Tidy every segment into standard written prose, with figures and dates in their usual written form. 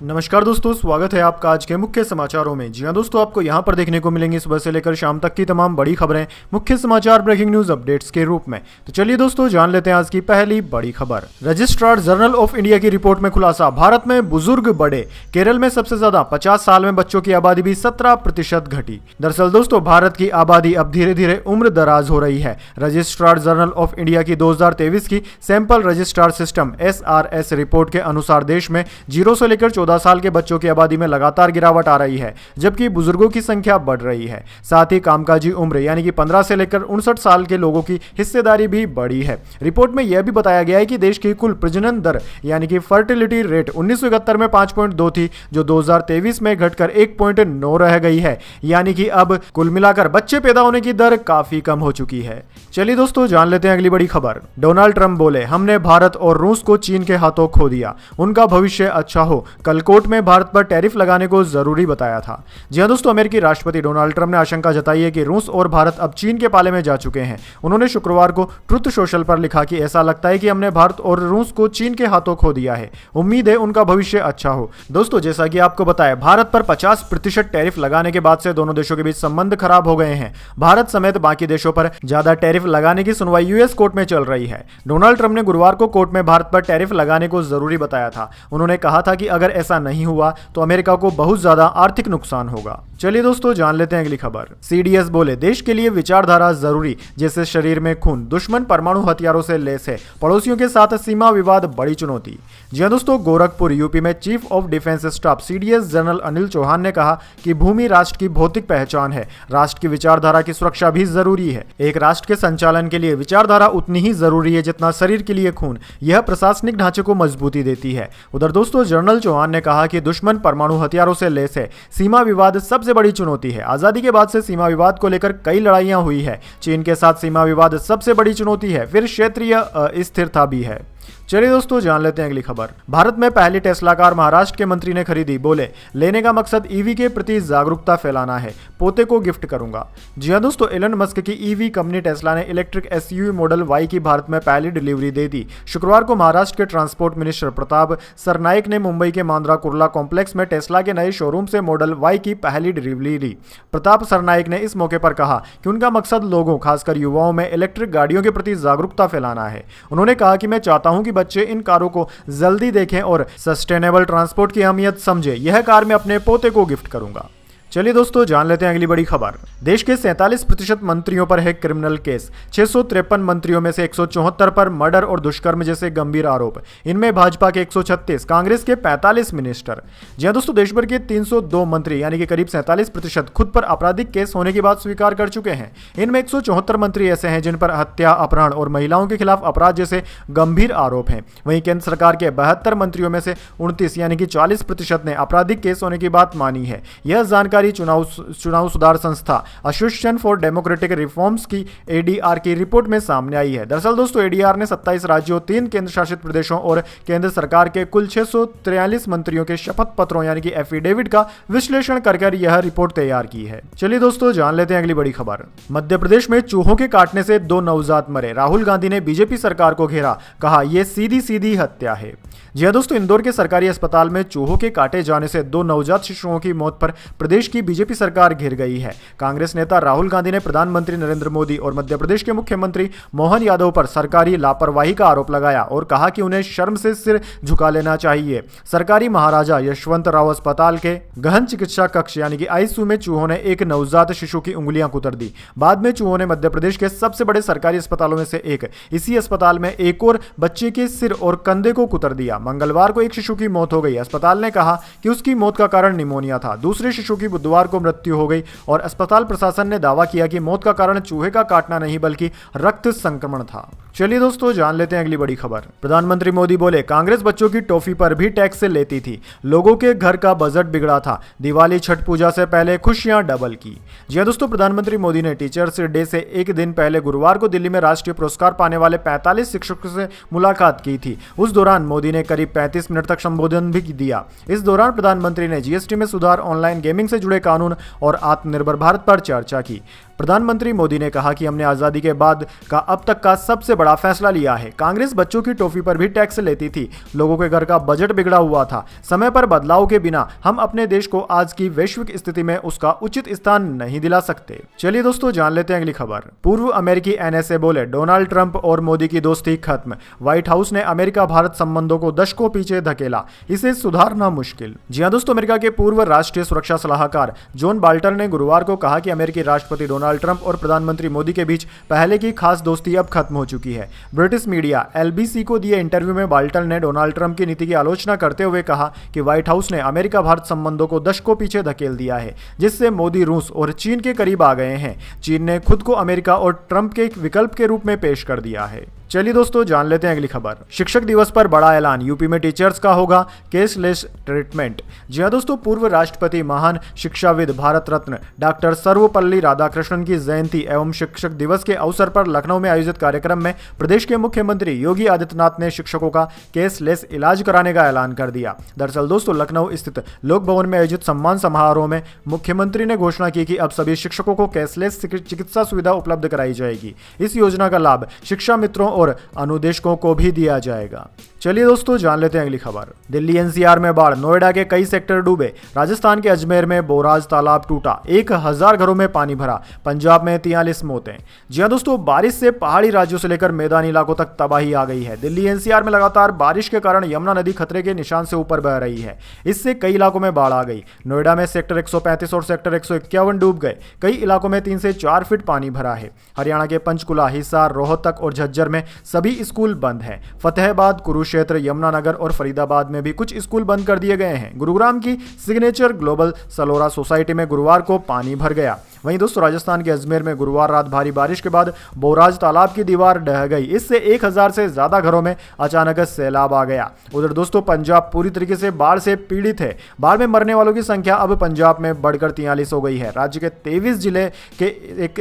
नमस्कार दोस्तों, स्वागत है आपका आज के मुख्य समाचारों में। जी हां दोस्तों, आपको यहां पर देखने को मिलेंगी सुबह से लेकर शाम तक की तमाम बड़ी खबरें मुख्य समाचार ब्रेकिंग न्यूज अपडेट्स के रूप में। तो चलिए दोस्तों, जान लेते हैं आज की पहली बड़ी खबर। रजिस्ट्रार जनरल ऑफ इंडिया की रिपोर्ट में खुलासा, भारत में बुजुर्ग बढ़े, केरल में सबसे ज्यादा 50 साल में बच्चों की आबादी भी 17% घटी। दरअसल दोस्तों, भारत की आबादी अब धीरे धीरे उम्र दराज हो रही है। रजिस्ट्रार जनरल ऑफ इंडिया की 2023 की sample registrar system SRS report के अनुसार देश में 0 से लेकर 14 साल के बच्चों की आबादी में लगातार गिरावट आ रही है, जबकि बुजुर्गों की संख्या बढ़ रही है। साथ ही कामकाजी उम्र यानी कि 15 से लेकर 59 साल के लोगों की हिस्सेदारी भी बढ़ी है। रिपोर्ट में यह भी बताया गया है कि देश की कुल प्रजनन दर यानी कि फर्टिलिटी रेट 1971 में 5.2 थी, जो 2023 में घटकर 1.9 रह गई है। यानी कि अब कुल मिलाकर बच्चे पैदा होने की दर काफी कम हो चुकी है। चलिए दोस्तों, जान लेते हैं अगली बड़ी खबर। डोनाल्ड ट्रंप बोले, हमने भारत और रूस को चीन के हाथों खो दिया, उनका भविष्य अच्छा हो। कल कोर्ट में भारत पर टैरिफ लगाने को जरूरी बताया था। जी हां दोस्तों, अमेरिकी राष्ट्रपति डोनाल्ड ट्रंप ने आशंका जताई है कि रूस और भारत अब चीन के पाले में जा चुके हैं। उन्होंने शुक्रवार को ट्रुथ सोशल पर लिखा कि ऐसा लगता है कि हमने भारत और रूस को चीन के हाथों खो दिया है, उम्मीद है उनका भविष्य अच्छा हो। दोस्तों, जैसा कि आपको बताया, भारत पर 50% टैरिफ लगाने के बाद से दोनों देशों के बीच संबंध खराब हो गए हैं। भारत समेत बाकी देशों पर ज्यादा टैरिफ लगाने की सुनवाई यूएस कोर्ट में चल रही है। डोनाल्ड ट्रंप ने गुरुवार को कोर्ट में भारत पर टैरिफ लगाने को जरूरी बताया था। उन्होंने कहा था कि अगर ऐसा नहीं हुआ तो अमेरिका को बहुत ज्यादा आर्थिक नुकसान होगा। चलिए दोस्तों, जान लेते हैं अगली खबर। CDS बोले, देश के लिए विचारधारा जरूरी, जैसे शरीर में खून, दुश्मन परमाणु हथियारों से लैस है, पड़ोसियों के साथ सीमा विवाद बड़ी चुनौती। जी हां दोस्तों, गोरखपुर यूपी में chief of defence staff CDS general Anil Chauhan ने कहा कि भूमि राष्ट्र की भौतिक पहचान है, राष्ट्र की विचारधारा की सुरक्षा भी जरूरी है। एक राष्ट्र के संचालन के लिए विचारधारा उतनी ही जरूरी है जितना शरीर के लिए खून। यह प्रशासनिक ढांचे को मजबूती देती है। उधर दोस्तों, जनरल चौहान ने कहा कि दुश्मन परमाणु हथियारों से लैस है, सीमा विवाद सबसे बड़ी चुनौती है। आजादी के बाद से सीमा विवाद को लेकर कई लड़ाइयां हुई है। चीन के साथ सीमा विवाद सबसे बड़ी चुनौती है, फिर क्षेत्रीय अस्थिरता भी है। चलिए दोस्तों, जान लेते हैं अगली खबर। भारत में पहली टेस्ला कार महाराष्ट्र के मंत्री ने खरीदी, बोले लेने का मकसद ईवी के प्रति जागरूकता फैलाना है, पोते को गिफ्ट करूंगा। जी हां दोस्तों, एलन मस्क की ईवी कंपनी टेस्ला ने इलेक्ट्रिक SUV मॉडल Y की भारत में पहली डिलीवरी दे दी। शुक्रवार को महाराष्ट्र के ट्रांसपोर्ट मिनिस्टर प्रताप सरनाइक ने मुंबई के मांद्रा कुर्ला कॉम्प्लेक्स में टेस्ला के नए शोरूम से मॉडल Y की पहली डिलीवरी ली। प्रताप सरनाइक ने इस मौके पर कहा कि उनका मकसद लोगों, खासकर युवाओं में इलेक्ट्रिक गाड़ियों के प्रति जागरूकता फैलाना है। उन्होंने कहा कि मैं चाहता हूं कि बच्चे इन कारों को जल्दी देखें और सस्टेनेबल ट्रांसपोर्ट की अहमियत समझें। यह कार मैं अपने पोते को गिफ्ट करूंगा। चलिए दोस्तों, जान लेते हैं अगली बड़ी खबर। देश के 47% मंत्रियों पर है क्रिमिनल केस। 653 मंत्रियों में से 174 पर मर्डर और दुष्कर्म जैसे गंभीर आरोप। इनमें भाजपा के 136, कांग्रेस के 45 मिनिस्टर। जी हां दोस्तों, देश भर के 302 मंत्री यानी कि करीब 47% खुद पर आपराधिक केस होने की बात स्वीकार कर चुके हैं। इनमें 174 मंत्री ऐसे हैं जिन पर हत्या, अपहरण और महिलाओं के खिलाफ अपराध जैसे गंभीर आरोप हैं। वहीं केंद्र सरकार के 72 मंत्रियों में से 29 यानी कि 40% ने आपराधिक केस होने की बात मानी है। यह जानकारी चुनाव सुधार संस्था एसोसिएशन फॉर डेमोक्रेटिक रिफॉर्म्स की ADR की रिपोर्ट में सामने आई है। दरअसल दोस्तों, ADR ने 27 राज्यों, 3 केंद्र शासित प्रदेशों और केंद्र सरकार के कुल 643 मंत्रियों के शपथ पत्रों यानी कि एफिडेविट का विश्लेषण कर यह रिपोर्ट तैयार की है। चलिए दोस्तों, जान लेते हैं अगली बड़ी खबर। मध्य प्रदेश में चूहों के काटने से 2 नवजात मरे। राहुल गांधी ने बीजेपी सरकार को घेरा, कहा यह सीधी सीधी हत्या है। जी हां दोस्तों, इंदौर के सरकारी अस्पताल में चूहों के काटे जाने से 2 नवजात शिशुओं की मौत पर प्रदेश की बीजेपी सरकार घिर गई है। कांग्रेस नेता राहुल गांधी ने प्रधानमंत्री नरेंद्र मोदी और मध्य प्रदेश के मुख्यमंत्री मोहन यादव पर सरकारी लापरवाही का आरोप लगाया और कहा कि उन्हें शर्म से सिर झुका लेना चाहिए। सरकारी महाराजा यशवंतराव अस्पताल के गहन चिकित्सा कक्ष यानी कि ICU में चूहों ने एक नवजात शिशु की उंगलियां कुतर दी। बाद में चूहों ने मध्य प्रदेश के सबसे बड़े सरकारी अस्पतालों में से एक इसी अस्पताल में एक और बच्चे के सिर और कंधे को कुतर दिया। मंगलवार को एक शिशु की मौत हो गई। अस्पताल ने कहा कि उसकी मौत का कारण निमोनिया था। दूसरे शिशु की बुधवार को मृत्यु हो गई और अस्पताल प्रशासन ने दावा किया कि मौत का कारण चूहे का काटना नहीं बल्कि रक्त संक्रमण था। चलिए दोस्तों, जान लेते हैं अगली बड़ी खबर। प्रधानमंत्री मोदी बोले, कांग्रेस बच्चों की टॉफी पर भी टैक्स से लेती थी, लोगों के घर का बजट बिगड़ा था, दिवाली छठ पूजा से पहले खुशियां डबल की। जी हां दोस्तों, प्रधानमंत्री मोदी ने टीचर्स डे से एक दिन पहले गुरुवार को दिल्ली में राष्ट्रीय पुरस्कार पाने वाले 45 शिक्षकों से मुलाकात की थी। उस दौरान मोदी ने करीब 35 मिनट तक संबोधन भी दिया। इस दौरान प्रधानमंत्री ने GST में सुधार, ऑनलाइन गेमिंग से जुड़े जुड़े कानून और आत्मनिर्भर भारत पर चर्चा की। प्रधानमंत्री मोदी ने कहा कि हमने आज़ादी के बाद का अब तक का सबसे बड़ा फैसला लिया है। कांग्रेस बच्चों की टॉफी पर भी टैक्स लेती थी, लोगों के घर का बजट बिगड़ा हुआ था। समय पर बदलाव के बिना हम अपने देश को आज की वैश्विक स्थिति में उसका उचित स्थान नहीं दिला सकते। चलिए दोस्तों जान लेते हैं अगली खबर। पूर्व अमेरिकी एनएसए बोले डोनाल्ड ट्रंप और मोदी की दोस्ती खत्म। व्हाइट हाउस ने अमेरिका भारत संबंधों को दशकों पीछे धकेला, इसे सुधारना मुश्किल। जी हां दोस्तों, अमेरिका के पूर्व राष्ट्रीय सुरक्षा सलाहकार जॉन बाल्टन ने गुरुवार को कहा कि अमेरिकी राष्ट्रपति डोनाल्ड ट्रंप और प्रधानमंत्री मोदी के बीच पहले की खास दोस्ती अब खत्म हो चुकी है। ब्रिटिश मीडिया एलबीसी को दिए इंटरव्यू में बाल्टन ने डोनाल्ड ट्रंप की नीति की आलोचना करते हुए कहा कि व्हाइट हाउस ने अमेरिका भारत संबंधों को दशकों पीछे धकेल दिया है, जिससे मोदी रूस और चीन के करीब आ गए हैं। चीन ने खुद को अमेरिका और ट्रंप के एक विकल्प के रूप में पेश कर दिया है। चलिए दोस्तों जान लेते हैं अगली खबर। शिक्षक दिवस पर बड़ा ऐलान, यूपी में टीचर्स का होगा केसलेस ट्रीटमेंट। जी हां दोस्तों, पूर्व राष्ट्रपति महान शिक्षाविद भारत रत्न डॉक्टर सर्वपल्ली राधाकृष्णन की जयंती एवं शिक्षक दिवस के अवसर पर लखनऊ में आयोजित कार्यक्रम में प्रदेश के मुख्यमंत्री योगी आदित्यनाथ ने शिक्षकों का केसलेस इलाज कराने का ऐलान कर दिया। दरअसल दोस्तों, लखनऊ स्थित लोक भवन में आयोजित सम्मान समारोह में मुख्यमंत्री ने घोषणा की कि अब सभी शिक्षकों को केसलेस चिकित्सा सुविधा उपलब्ध कराई जाएगी। इस योजना का लाभ शिक्षा मित्रों और अनुदेशकों को भी दिया जाएगा। चलिए दोस्तों जान लेते हैं अगली खबर। दिल्ली एनसीआर में बाढ़, नोएडा के कई सेक्टर डूबे। राजस्थान के अजमेर में बोराज तालाब टूटा, 1000 घरों में पानी भरा। पंजाब में 43 मौतें। जी हां दोस्तों, बारिश से पहाड़ी राज्यों से लेकर मैदानी इलाकों तक तबाही आ गई है। दिल्ली एनसीआर में लगातार बारिश के कारण यमुना नदी खतरे के निशान से ऊपर बह रही है। इससे कई इलाकों में बाढ़ आ गई। नोएडा में सेक्टर 135 और सेक्टर 151 डूब गए। कई इलाकों में 3 से 4 फीट पानी भरा है। हरियाणा के पंचकुला, हिसार, रोहतक और झज्जर में सभी स्कूल बंद हैं। फतेहाबाद, कुरुक्षेत्र, यमुनानगर और फरीदाबाद में भी कुछ स्कूल बंद कर दिए गए हैं। गुरुग्राम की सिग्नेचर ग्लोबल सलोरा सोसाइटी में गुरुवार को पानी भर गया। वहीं दोस्तों, राजस्थान के अजमेर में गुरुवार रात भारी बारिश के बाद बोराज तालाब की दीवार ढह गई। इससे 1000 से ज्यादा घरों में अचानक सैलाब आ गया। उधर दोस्तों, पंजाब पूरी तरीके से बाढ़ से पीड़ित है। बाढ़ में मरने वालों की संख्या अब पंजाब में बढ़कर 43 हो गई है। राज्य के 23 जिले के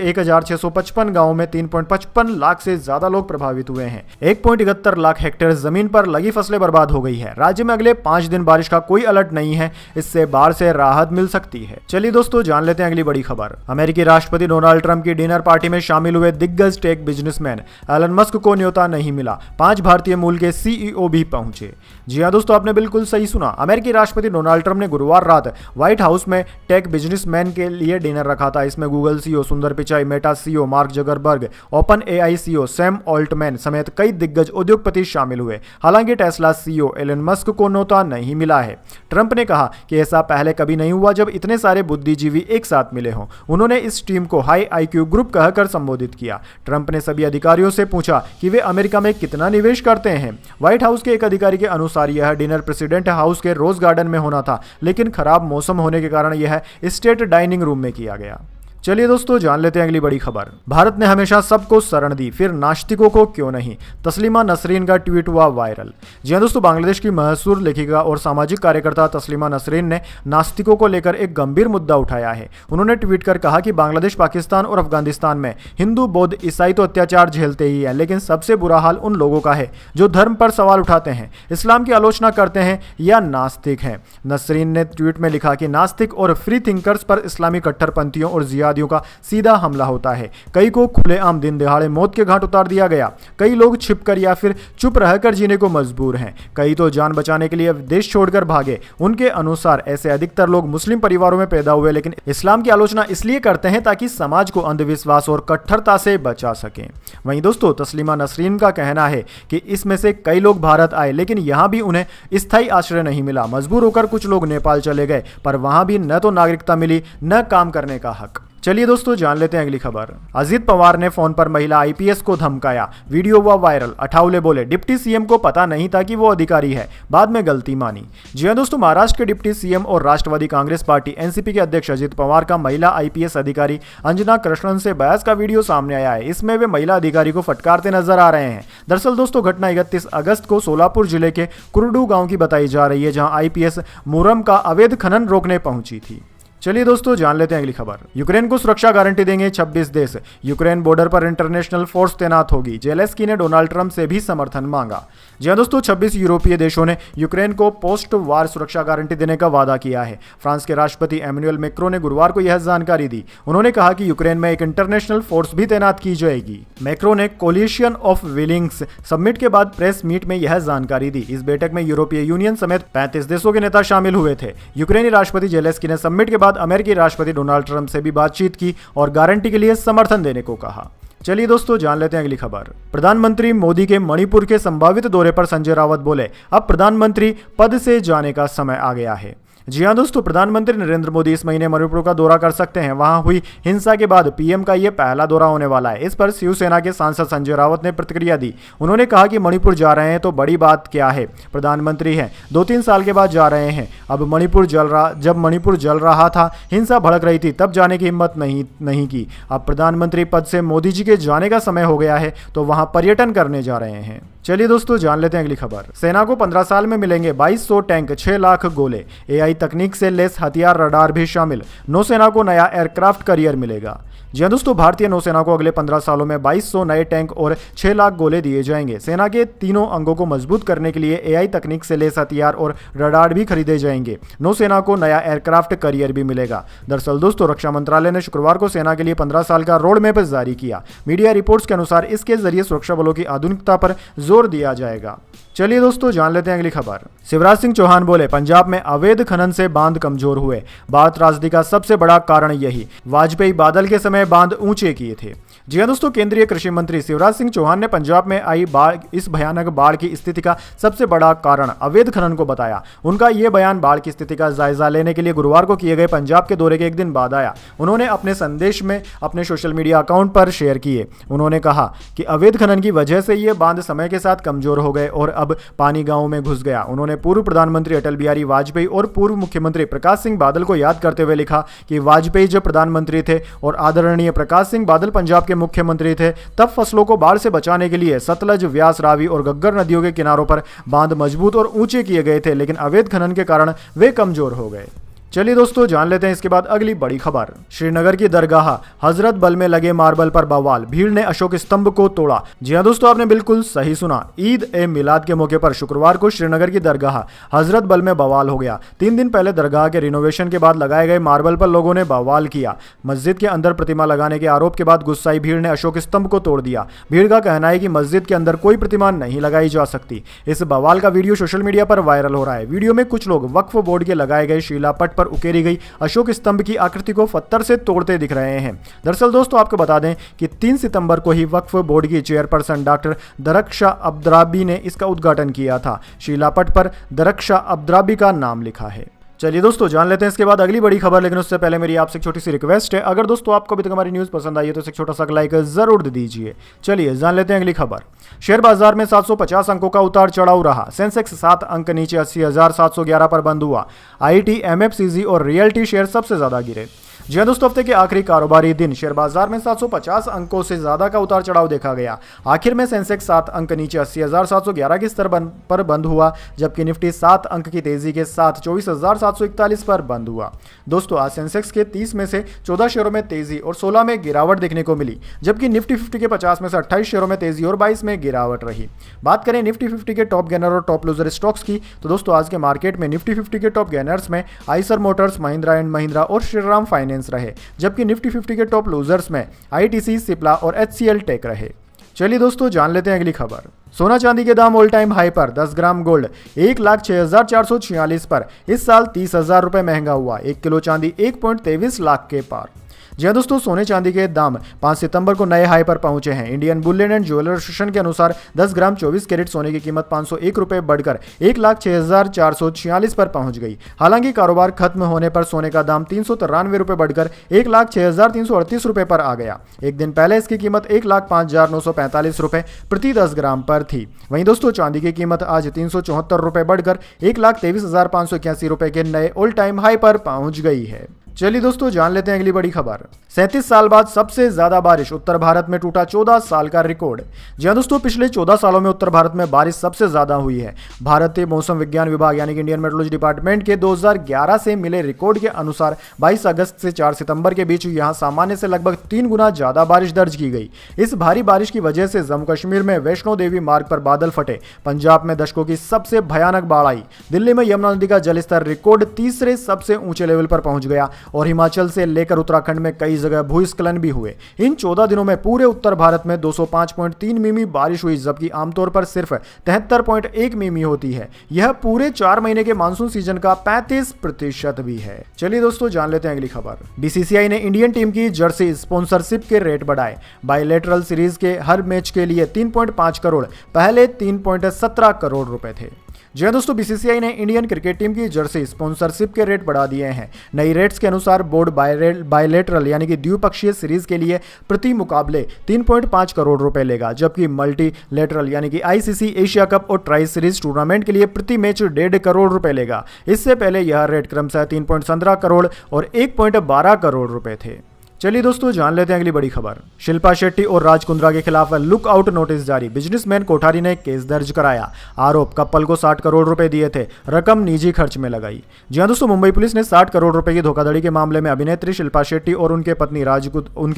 1655 गांवों में 3.55 लाख से ज्यादा लोग प्रभावित हुए हैं। 1.71 लाख हेक्टेयर जमीन पर लगी फसलें बर्बाद हो गई है। राज्य में अगले 5 दिन बारिश का कोई अलर्ट नहीं है, इससे बाढ़ से राहत मिल सकती है। चलिए दोस्तों जान लेते हैं अगली बड़ी खबर। अमेरिकी राष्ट्रपति डोनाल्ड ट्रंप की डिनर पार्टी में शामिल हुए दिग्गज टेक बिजनेसमैन एलन मस्क को न्योता नहीं मिला। 5 भारतीय मूल के सीईओ भी पहुंचे। जी हां दोस्तों, आपने बिल्कुल सही सुना। अमेरिकी राष्ट्रपति डोनाल्ड ट्रंप ने गुरुवार रात व्हाइट हाउस में टेक बिजनेसमैन के लिए डिनर रखा था। इसमें गूगल सीईओ सुंदर Pichai, Meta CEO mark Zuckerberg, open AI CEO Sam Altman समेत कई दिग्गज उद्योगपति शामिल हुए। हालांकि टेस्ला सीईओ एलन मस्क को न्योता नहीं मिला है। ट्रंप ने कहा कि ऐसा पहले कभी नहीं हुआ जब इतने सारे बुद्धिजीवी एक साथ मिले हों। उन्होंने इस टीम को हाई आईक्यू ग्रुप कहकर संबोधित किया। ट्रंप ने सभी अधिकारियों से पूछा कि वे अमेरिका में कितना निवेश करते हैं। व्हाइट हाउस के एक अधिकारी के अनुसार यह डिनर प्रेसिडेंट हाउस के रोज गार्डन में होना था, लेकिन खराब मौसम होने के कारण यह स्टेट डाइनिंग रूम में किया गया। चलिए दोस्तों जान लेते हैं अगली बड़ी खबर। भारत ने हमेशा सबको शरण दी, फिर नास्तिकों को क्यों नहीं। तस्लीमा नसरीन का ट्वीट हुआ वायरल। जी हां दोस्तों, बांग्लादेश की मशहूर लेखिका और सामाजिक कार्यकर्ता तस्लीमा नसरीन ने नास्तिकों को लेकर एक गंभीर मुद्दा उठाया है। उन्होंने ट्वीट कर कहा कि बांग्लादेश, पाकिस्तान और अफगानिस्तान में हिंदू, बौद्ध, ईसाई तो अत्याचार झेलते ही है, लेकिन सबसे बुरा हाल उन लोगों का है जो धर्म पर सवाल उठाते हैं, इस्लाम की आलोचना करते हैं या नास्तिक हैं। नसरीन ने ट्वीट में लिखा कि नास्तिक और फ्री थिंकर्स पर इस्लामी कट्टरपंथियों और जिहादियों का सीधा हमला होता है। कई को खुलेआम दिन दहाड़े मौत के घाट उतार दिया गया। कई लोग छिपकर या फिर चुप रहकर जीने को मजबूर हैं। कई तो जान बचाने के लिए देश छोड़कर भागे। उनके अनुसार ऐसे अधिकतर लोग मुस्लिम परिवारों में पैदा हुए, लेकिन इस्लाम की आलोचना इसलिए करते हैं ताकि समाज को अंधविश्वास और कट्टरता से बचा सकें। वहीं दोस्तों, तस्लीमा नसरीन का कहना है कि इसमें से कई लोग भारत आए, लेकिन यहां भी उन्हें स्थायी आश्रय नहीं मिला। मजबूर होकर कुछ लोग नेपाल चले गए, पर वहां भी न तो नागरिकता मिली न काम करने का हक। चलिए दोस्तों जान लेते हैं अगली खबर। अजित पवार ने फोन पर महिला आईपीएस को धमकाया, वीडियो हुआ वायरल। अठावले बोले डिप्टी सीएम को पता नहीं था कि वो अधिकारी है, बाद में गलती मानी। जी हां दोस्तों, महाराष्ट्र के डिप्टी सीएम और राष्ट्रवादी कांग्रेस पार्टी एनसीपी के अध्यक्ष अजित पवार का महिला आईपीएस अधिकारी अंजना कृष्णन से बहस का वीडियो सामने आया है। इसमें वे महिला अधिकारी को फटकारते नजर आ रहे हैं। दरअसल दोस्तों, घटना 31 अगस्त को सोलापुर जिले के कुरडू गांव की बताई जा रही है, जहां आईपीएस मुरम का अवैध खनन रोकने पहुंची थी। चलिए दोस्तों जान लेते हैं अगली खबर। यूक्रेन को सुरक्षा गारंटी देंगे 26 देश। यूक्रेन बॉर्डर पर इंटरनेशनल फोर्स तैनात होगी। जेलेंस्की ने डोनाल्ड ट्रंप से भी समर्थन मांगा। जी हाँ दोस्तों, 26 यूरोपीय देशों ने यूक्रेन को पोस्ट वार सुरक्षा गारंटी देने का वादा किया है। फ्रांस के राष्ट्रपति एमेनुअल मैक्रो ने गुरुवार को यह जानकारी दी। उन्होंने कहा कि यूक्रेन में एक इंटरनेशनल फोर्स भी तैनात की जाएगी। मैक्रो ने कोलिशन ऑफ विलिंग्स समिट के बाद प्रेस मीट में यह जानकारी दी। इस बैठक में यूरोपीय यूनियन समेत 35 देशों के नेता शामिल हुए थे। यूक्रेनी राष्ट्रपति जेलेंस्की ने समिट के बाद अमेरिकी राष्ट्रपति डोनाल्ड ट्रंप से भी बातचीत की और गारंटी के लिए समर्थन देने को कहा। चलिए दोस्तों, जान लेते हैं अगली खबर। प्रधानमंत्री मोदी के मणिपुर के संभावित दौरे पर संजय रावत बोले, अब प्रधानमंत्री पद से जाने का समय आ गया है। जी हाँ दोस्तों, प्रधानमंत्री नरेंद्र मोदी इस महीने मणिपुर का दौरा कर सकते हैं। वहां हुई हिंसा के बाद पीएम का यह पहला दौरा होने वाला है। इस पर शिवसेना के सांसद संजय रावत ने प्रतिक्रिया दी। उन्होंने कहा कि मणिपुर जा रहे हैं तो बड़ी बात क्या है, प्रधानमंत्री हैं, 2-3 साल के बाद जा रहे हैं। अब जब मणिपुर जल रहा था, हिंसा भड़क रही थी, तब जाने की हिम्मत नहीं की। अब प्रधानमंत्री पद से मोदी जी के जाने का समय हो गया है, तो वहां पर्यटन करने जा रहे हैं। चलिए दोस्तों, जान लेते हैं अगली खबर। सेना को 15 साल में मिलेंगे 2200 टैंक, 6 लाख गोले, एआई तकनीक से लेस हथियार, रडार भी शामिल। नौसेना को नया एयरक्राफ्ट कैरियर मिलेगा। जी हाँ दोस्तों, भारतीय नौसेना को अगले 15 सालों में 2200 नए टैंक और 6 लाख गोले दिए जाएंगे। सेना के तीनों अंगों को मजबूत करने के लिए एआई तकनीक से लेस हथियार और रडार भी खरीदे जाएंगे। नौसेना को नया एयरक्राफ्ट कैरियर भी मिलेगा। दरअसल दोस्तों, रक्षा मंत्रालय ने शुक्रवार को सेना के लिए 15 साल का रोड मैप जारी किया। मीडिया रिपोर्ट्स के अनुसार इसके जरिए सुरक्षा बलों की आधुनिकता पर जोर दिया जाएगा। चलिए दोस्तों, जान लेते हैं अगली खबर। शिवराज सिंह चौहान बोले, पंजाब में अवैध खनन से बांध कमजोर हुए, भारत त्रासदी का सबसे बड़ा कारण यही, वाजपेयी बादल के समय बांध ऊंचे किए थे। जी हाँ दोस्तों, केंद्रीय कृषि मंत्री शिवराज सिंह चौहान ने पंजाब में आई इस भयानक बाढ़ की स्थिति का सबसे बड़ा कारण अवैध खनन को बताया। उनका यह बयान बाढ़ की स्थिति का जायजा लेने के लिए गुरुवार को किए गए पंजाब के दौरे के एक दिन बाद आया। उन्होंने अपने संदेश में अपने सोशल मीडिया अकाउंट पर शेयर किए। उन्होंने कहा कि अवैध खनन की वजह से ये बांध समय के साथ कमजोर हो गए और अब पानी गांव में घुस गया। उन्होंने पूर्व प्रधानमंत्री अटल बिहारी वाजपेयी और पूर्व मुख्यमंत्री प्रकाश सिंह बादल को याद करते हुए लिखा कि वाजपेयी जब प्रधानमंत्री थे और आदरणीय प्रकाश सिंह बादल पंजाब के मुख्यमंत्री थे, तब फसलों को बाढ़ से बचाने के लिए सतलज, व्यास, रावी और घग्गर नदियों के किनारों पर बांध मजबूत और ऊंचे किए गए थे, लेकिन अवैध खनन के कारण वे कमजोर हो गए। चलिए दोस्तों, जान लेते हैं इसके बाद अगली बड़ी खबर। श्रीनगर की दरगाह हजरत बल में लगे मार्बल पर बवाल, भीड़ ने अशोक स्तंभ को तोड़ा। जी हाँ दोस्तों, आपने बिल्कुल सही सुना। ईद ए मिलाद के मौके पर शुक्रवार को श्रीनगर की दरगाह हजरत बल में बवाल हो गया। 3 दिन पहले दरगाह के रिनोवेशन के बाद लगाए गए मार्बल पर लोगों ने बवाल किया। मस्जिद के अंदर प्रतिमा लगाने के आरोप के बाद गुस्साई भीड़ ने अशोक स्तंभ को तोड़ दिया। भीड़ का कहना है कि मस्जिद के अंदर कोई प्रतिमा नहीं लगाई जा सकती। इस बवाल का वीडियो सोशल मीडिया पर वायरल हो रहा है। वीडियो में कुछ लोग वक्फ बोर्ड के लगाए गए शिलापट पर उकेरी गई अशोक स्तंभ की आकृति को पत्थर से तोड़ते दिख रहे हैं। दरअसल दोस्तों, आपको बता दें कि 3 सितंबर को ही वक्फ बोर्ड की चेयरपर्सन डॉक्टर दरख्शा अब्द्राबी ने इसका उद्घाटन किया था। शिलापट पर दरख्शा अब्द्राबी का नाम लिखा है। चलिए दोस्तों, जान लेते हैं इसके बाद अगली बड़ी खबर, लेकिन उससे पहले मेरी आपसे एक छोटी सी रिक्वेस्ट है। अगर दोस्तों आपको अभी तक हमारी न्यूज़ पसंद आई है तो एक छोटा सा लाइक जरूर दे दीजिए। चलिए जान लेते हैं अगली खबर। शेयर बाजार में 750 अंकों का उतार चढ़ाव रहा। सेंसेक्स 7 अंक नीचे 80,711 पर बंद हुआ। आईटी, एमएफसीजी और रियल्टी शेयर सबसे ज्यादा गिरे। जी हाँ दोस्तों, हफ्ते के आखिरी कारोबारी दिन शेयर बाजार में 750 अंकों से ज्यादा का उतार चढ़ाव देखा गया। आखिर में सेंसेक्स 7 अंक नीचे 80,711 के स्तर पर बंद हुआ, जबकि निफ्टी 7 अंक की तेजी के साथ 24,741 पर बंद हुआ। दोस्तों, आज सेंसेक्स के 30 में से 14 शेयरों में तेजी और 16 में गिरावट देखने को मिली, जबकि निफ्टी 50 के 50 में से 28 शेयरों में तेजी और 22 में गिरावट रही। बात करें निफ्टी 50 के टॉप गेनर और टॉप लूजर स्टॉक्स की, तो दोस्तों आज के मार्केट में निफ्टी 50 के टॉप गेनर्स में Eicher Motors, Mahindra and Mahindra और श्रीराम फाइनेंस रहे, जबकि निफ्टी 50 के टॉप लूजर्स में आईटीसी, सिप्ला और एचसीएल टेक रहे। चलिए दोस्तों, जान लेते हैं अगली खबर। सोना चांदी के दाम ऑल टाइम हाई पर। 10 ग्राम गोल्ड 1,06,446 पर। इस साल 30,000 रुपये महंगा हुआ। 1 किलो चांदी 1.23 लाख के पार। जी हाँ दोस्तों, सोने चांदी के दाम 5 सितंबर को नए हाई पर पहुंचे हैं। Indian Boolean and jeweller association के अनुसार 10 ग्राम 24 कैरेट सोने की कीमत 501 रुपये बढ़कर 1,06,446 पर पहुंच गई। हालांकि कारोबार खत्म होने पर सोने का दाम 393 रुपये बढ़कर 1,06,338 रुपये पर आ गया। एक दिन पहले इसकी कीमत 1,05,945 रुपये प्रति 10 ग्राम पर थी। वहीं दोस्तों, चांदी की कीमत आज 374 रुपये बढ़कर 1,23,581 रुपये के नए ऑल टाइम हाई पर पहुंच गई है। चलिए दोस्तों जान लेते हैं अगली बड़ी खबर। 37 साल बाद सबसे ज्यादा बारिश, उत्तर भारत में टूटा 14 साल का रिकॉर्ड। जी हाँ दोस्तों, पिछले 14 सालों में उत्तर भारत में बारिश सबसे ज्यादा हुई है। भारतीय मौसम विज्ञान विभाग यानी कि इंडियन मेट्रोलॉजी डिपार्टमेंट के 2011 से मिले रिकॉर्ड के अनुसार 22 अगस्त से 4 सितंबर के बीच यहां सामान्य से लगभग 3 गुना ज्यादा बारिश दर्ज की गई। इस भारी बारिश की वजह से जम्मू कश्मीर में वैष्णो देवी मार्ग पर बादल फटे, पंजाब में दशकों की सबसे भयानक बाढ़ आई, दिल्ली में यमुना नदी का जलस्तर रिकॉर्ड तीसरे सबसे ऊंचे लेवल पर पहुंच गया और हिमाचल से लेकर उत्तराखंड में कई जगह भूस्खलन भी हुए। इन 14 दिनों में पूरे उत्तर भारत में 205.3 मिमी बारिश हुई, जबकि आमतौर पर सिर्फ 73.1 मिमी होती है। यह पूरे 4 महीने के मानसून सीजन का 35% भी है। चलिए दोस्तों जान लेते हैं अगली खबर। बीसीसीआई ने इंडियन टीम की जर्सी स्पॉन्सरशिप के रेट बढ़ाए। बायलैटरल सीरीज के हर मैच के लिए 3.5 करोड़, पहले 3.17 करोड़ रुपए थे। जी हाँ दोस्तों, बीसीसीआई ने इंडियन क्रिकेट टीम की जर्सी स्पॉन्सरशिप के रेट बढ़ा दिए हैं। नई रेट्स के अनुसार बोर्ड बायलैटरल यानी कि द्विपक्षीय सीरीज के लिए प्रति मुकाबले 3.5 करोड़ रुपए लेगा, जबकि मल्टीलेटरल यानी कि आईसीसी एशिया कप और ट्राई सीरीज टूर्नामेंट के लिए प्रति मैच 1.5 करोड़ रुपए लेगा। इससे पहले यह रेट क्रमशः 3.17 करोड़ और 1.12 करोड़ रुपए थे। चलिए दोस्तों जान लेते हैं अगली बड़ी खबर। शिल्पा शेट्टी और राज कुंद्रा के खिलाफ लुक आउट नोटिस जारी, बिजनेसमैन कोठारी ने केस दर्ज कराया। आरोप, कपल को 60 करोड़ रुपए दिए थे, रकम निजी खर्च में लगाई। जी हां दोस्तों, मुंबई पुलिस ने 60 करोड़ रुपए की धोखाधड़ी के मामले में अभिनेत्री शिल्पा शेट्टी और उनके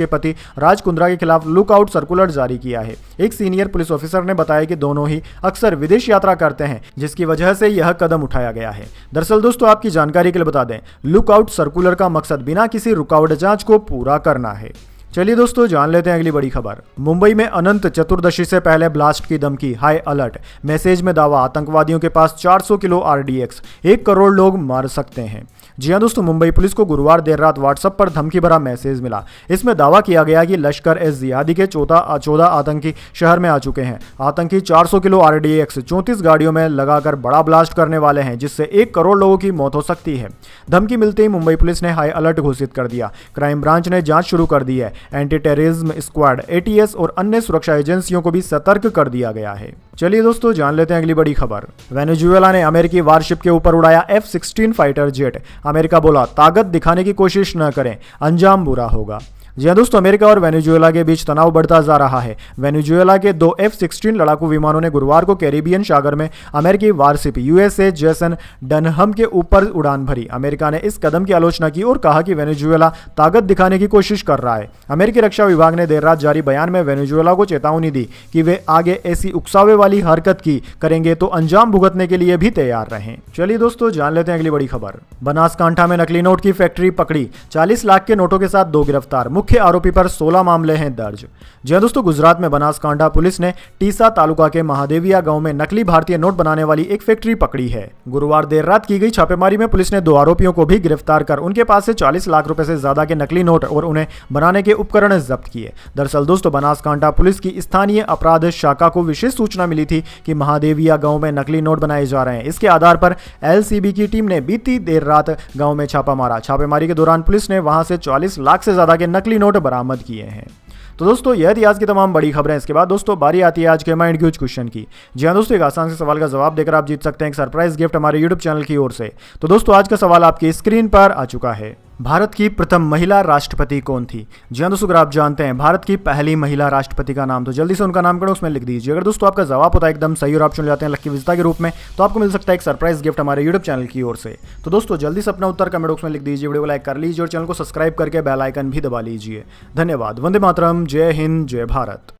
पति राज कुंद्रा के खिलाफ लुक आउट सर्कुलर जारी किया है। एक सीनियर पुलिस ऑफिसर ने बताया कि दोनों ही अक्सर विदेश यात्रा करते हैं, जिसकी वजह से यह कदम उठाया गया है। दरअसल दोस्तों आपकी जानकारी के लिए बता दें, लुक आउट सर्कुलर का मकसद बिना किसी रुकावट जांच को पूरा करना है। चलिए दोस्तों जान लेते हैं अगली बड़ी खबर। मुंबई में अनंत चतुर्दशी से पहले ब्लास्ट की धमकी, हाई अलर्ट। मैसेज में दावा, आतंकवादियों के पास 400 किलो आरडीएक्स, 1 करोड़ लोग मार सकते हैं। जी हां दोस्तों, मुंबई पुलिस को गुरुवार देर रात व्हाट्सएप पर धमकी भरा मैसेज मिला। इसमें दावा किया गया कि लश्कर ए जिहादी के 14 आतंकी शहर में आ चुके हैं। आतंकी 400 किलो आरडीएक्स 34 गाड़ियों में लगाकर बड़ा ब्लास्ट करने वाले हैं, जिससे 1 करोड़ लोगों की मौत हो सकती है। धमकी मिलते ही मुंबई पुलिस ने हाई अलर्ट घोषित कर दिया। क्राइम ब्रांच ने जांच शुरू कर दी है। एंटी टेररिज्म स्क्वाड, एटीएस और अन्य सुरक्षा एजेंसियों को भी सतर्क कर दिया गया है। चलिए दोस्तों जान लेते हैं अगली बड़ी खबर। वेनेजुएला ने अमेरिकी वारशिप के ऊपर उड़ाया F-16 फाइटर जेट। अमेरिका बोला, ताकत दिखाने की कोशिश न करें, अंजाम बुरा होगा। जी हाँ दोस्तों, अमेरिका और वेनेजुएला के बीच तनाव बढ़ता जा रहा है। वेनेजुएला के 2 F-16 लड़ाकू विमानों ने गुरुवार को कैरिबियन सागर में अमेरिकी वारशिप यूएसए जेसन डनहम के ऊपर उड़ान भरी। अमेरिका ने इस कदम की आलोचना की और कहा कि वेनेजुएला ताकत दिखाने की कोशिश कर रहा है। अमेरिकी रक्षा विभाग ने देर रात जारी बयान में वेनेजुएला को चेतावनी दी कि वे आगे ऐसी उकसावे वाली हरकत की करेंगे तो अंजाम भुगतने के लिए भी तैयार रहें। चलिए दोस्तों जान लेते हैं अगली बड़ी खबर। बनासकांठा में नकली नोट की फैक्ट्री पकड़ी, 40 लाख के नोटों के साथ 2 गिरफ्तार, मुख्य आरोपी पर 16 मामले हैं दर्ज। जी दोस्तों, गुजरात में बनासकांठा पुलिस ने टीसा तालुका के महादेविया गांव में नकली भारतीय नोट बनाने वाली एक फैक्ट्री पकड़ी है। गुरुवार देर रात की गई छापेमारी में पुलिस ने 2 आरोपियों को भी गिरफ्तार कर उनके पास से 40 लाख रुपए से ज्यादा के नकली नोट और उन्हें बनाने के उपकरण जब्त किए। दरअसल दोस्तों, बनासकांठा पुलिस की स्थानीय अपराध शाखा को विशेष सूचना मिली थी कि महादेविया गांव में नकली नोट बनाए जा रहे हैं। इसके आधार पर एलसीबी की टीम ने बीती देर रात गांव में छापा मारा। छापेमारी के दौरान पुलिस ने वहां से 40 लाख से ज्यादा के नकली नोट बरामद किए हैं। तो दोस्तों यह थी आज की तमाम बड़ी खबरें। इसके बाद दोस्तों बारी आती है आज के माइंड क्यूज क्वेश्चन की। जी हाँ दोस्तों, एक आसान से सवाल का जवाब देकर आप जीत सकते हैं एक सरप्राइज गिफ्ट हमारे यूट्यूब चैनल की ओर से। तो दोस्तों आज का सवाल आपकी स्क्रीन पर आ चुका है। भारत की प्रथम महिला राष्ट्रपति कौन थी? जी हाँ दोस्तों, अगर आप जानते हैं भारत की पहली महिला राष्ट्रपति का नाम, तो जल्दी से उनका नामकरण उसमें लिख दीजिए। अगर दोस्तों आपका जवाब होता है एकदम सही और आप चुन जाते हैं लकी विजेता के रूप में, तो आपको मिल सकता है एक सरप्राइज गिफ्ट हमारे यूट्यूब चैनल की ओर से। तो दोस्तों जल्दी से अपना उत्तर कमेंट बॉक्स में लिख दीजिए, वीडियो को लाइक कर लीजिए और चैनल को सब्सक्राइब करके बेल आइकन भी दबा लीजिए। धन्यवाद। वंदे मातरम। जय हिंद, जय भारत।